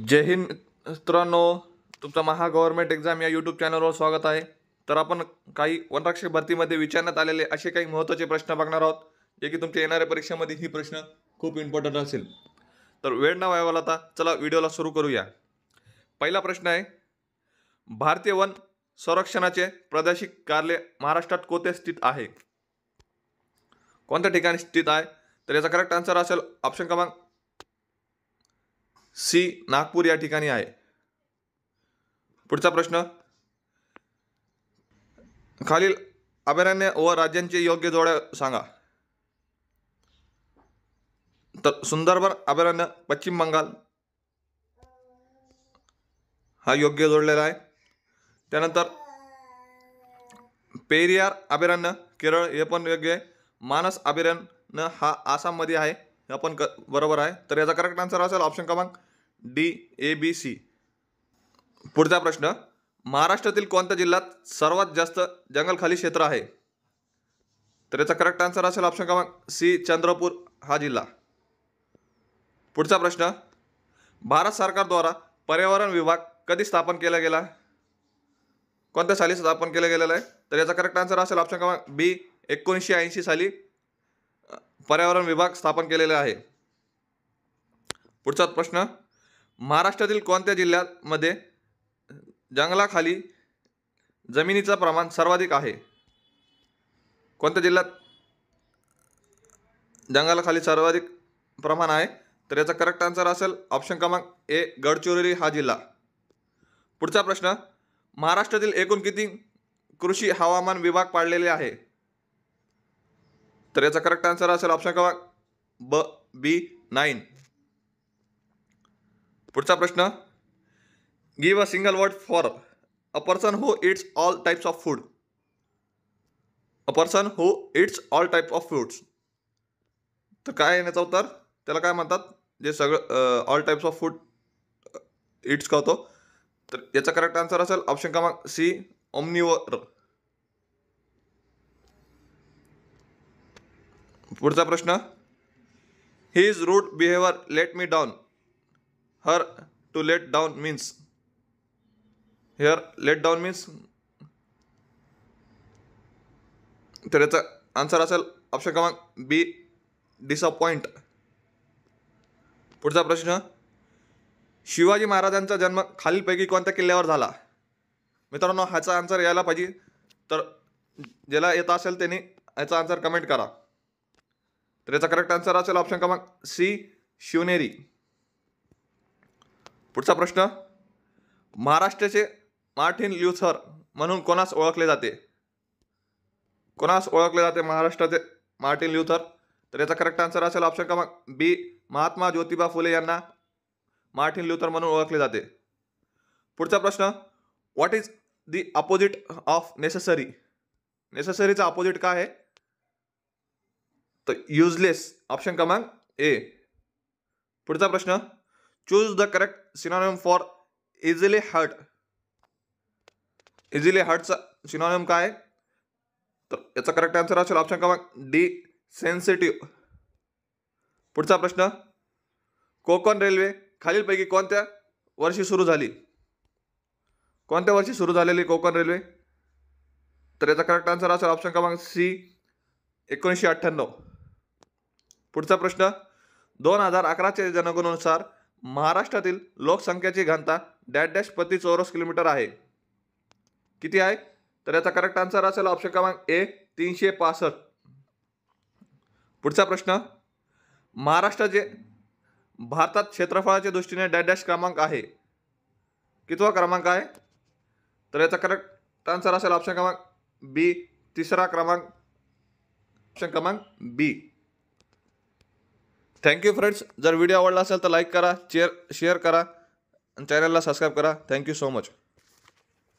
जय हिंद मित्रांनो, तुमचा महा government exam या यूट्यूब चॅनलवर स्वागत आहे. तर आपण काही वनरक्षक भरतीमध्ये विचारण्यात आलेले असे काही महत्त्वाचे प्रश्न बघणार आहोत, जे की तुमच्या येणाऱ्या परीक्षेमध्ये ही प्रश्न खूप इम्पॉर्टंट असेल. तर वेळ न वाया घालवता चला व्हिडिओला सुरू करूया. पहिला प्रश्न आहे, भारतीय वन संरक्षणाचे प्रादेशिक कार्यालय महाराष्ट्रात कोठे स्थित आहे? कोणत्या ठिकाणी स्थित आहे? तर याचा करेक्ट आन्सर असेल ऑप्शन क्रमांक सी, नागपूर या ठिकाणी आहे. पुढचा प्रश्न, खालील अभयारण्य व राज्यांची योग्य जोड्या सांगा. तर सुंदरबन अभयारण्य पश्चिम बंगाल हा योग्य जोडलेला आहे. त्यानंतर पेरियार अभयारण्य केरळ हे पण योग्य आहे. मानस अभयारण्य हा आसाममध्ये आहे, हे पण बरोबर आहे. तर याचा करेक्ट आन्सर असेल ऑप्शन क्रमांक डी, ए, बी, सी. पुढचा प्रश्न, महाराष्ट्रातील कोणत्या जिल्ह्यात सर्वात जास्त जंगलखाली क्षेत्र आहे? तर याचा करेक्ट आन्सर असेल ऑप्शन क्रमांक सी, चंद्रपूर हा जिल्हा. पुढचा प्रश्न, भारत सरकारद्वारा पर्यावरण विभाग कधी स्थापन केला गेला? कोणत्या साली स्थापन केला गेलेला आहे? तर याचा करेक्ट आन्सर असेल ऑप्शन क्रमांक बी, 1980 साली पर्यावरण विभाग स्थापन केलेला आहे. पुढचा प्रश्न, महाराष्ट्रातील कोणत्या जिल्ह्यामध्ये जंगलाखाली जमिनीचं प्रमाण सर्वाधिक आहे? कोणत्या जिल्ह्यात जंगलाखाली सर्वाधिक प्रमाण आहे? तर याचा करेक्ट आन्सर असेल ऑप्शन क्रमांक ए, गडचिरोली हा जिल्हा. पुढचा प्रश्न, महाराष्ट्रातील एकूण किती कृषी हवामान विभाग पाडलेले आहे? तर याचा करेक्ट आन्सर असेल ऑप्शन क्रमांक बी, 9. पुढचा प्रश्न, give a single word for a person who it's all types of food. A person who it's all type of foods. तर काय आहे याचं उत्तर? त्याला काय म्हणतात जे सगळं all types of food eats करतो? तर याचा करेक्ट आन्सर असेल ऑप्शन क्रमांक सी, ओमनिवर. पुढचा प्रश्न, his rude behaviour let me down. Her to let down means. Hair let down means. तर याचा आन्सर असेल ऑप्शन क्रमांक बी, डिसअपॉइंट. पुढचा प्रश्न, शिवाजी महाराजांचा जन्म खालीलपैकी कोणत्या किल्ल्यावर झाला? मित्रांनो, ह्याचा आन्सर यायला पाहिजे, तर ज्याला येत असेल त्यांनी याचा आन्सर कमेंट करा. तर याचा करेक्ट आन्सर असेल ऑप्शन क्रमांक सी, शिवनेरी. पुढचा प्रश्न, महाराष्ट्राचे मार्टिन ल्यूथर म्हणून कोणास ओळखले जाते? कोणास ओळखले जाते महाराष्ट्राचे मार्टिन ल्यूथर? तर याचा करेक्ट आन्सर असेल ऑप्शन क्रमांक बी, महात्मा ज्योतिबा फुले यांना मार्टिन ल्यूथर म्हणून ओळखले जाते. पुढचा प्रश्न, what is the opposite of necessary. नेसेसरीचा अपोजिट काय आहे? तर युजलेस, ऑप्शन क्रमांक ए. पुढचा प्रश्न, choose the correct synonym for easily hurt. Easily हर्टचा सिनोनिम काय आहे? तर याचा करेक्ट आन्सर असेल ऑप्शन क्रमांक डी, सेन्सिटिव्ह. पुढचा प्रश्न, कोकण रेल्वे खालीलपैकी कोणत्या वर्षी सुरू झाली? कोणत्या वर्षी सुरू झालेली कोकण रेल्वे? तर याचा करेक्ट आन्सर असेल ऑप्शन क्रमांक सी, 1998. पुढचा प्रश्न, 2011च्या जनगणनेनुसार महाराष्ट्रातील लोकसंख्येची घनता डॅश डॅश प्रति चौरस किलोमीटर आहे. किती आहे? तर याचा करेक्ट आन्सर असेल ऑप्शन क्रमांक ए, 365. पुढचा प्रश्न, महाराष्ट्राचे भारतात क्षेत्रफळाच्या दृष्टीने डॅश डॅश क्रमांक आहे. कितवा क्रमांक आहे? तर याचा करेक्ट आन्सर असेल ऑप्शन क्रमांक बी, 3रा क्रमांक. ऑप्शन क्रमांक बी. Thank you friends. जर व्हिडिओ आवडला असेल तर लाईक करा, शेअर करा आणि चॅनलला सबस्क्राईब करा. Thank you so much.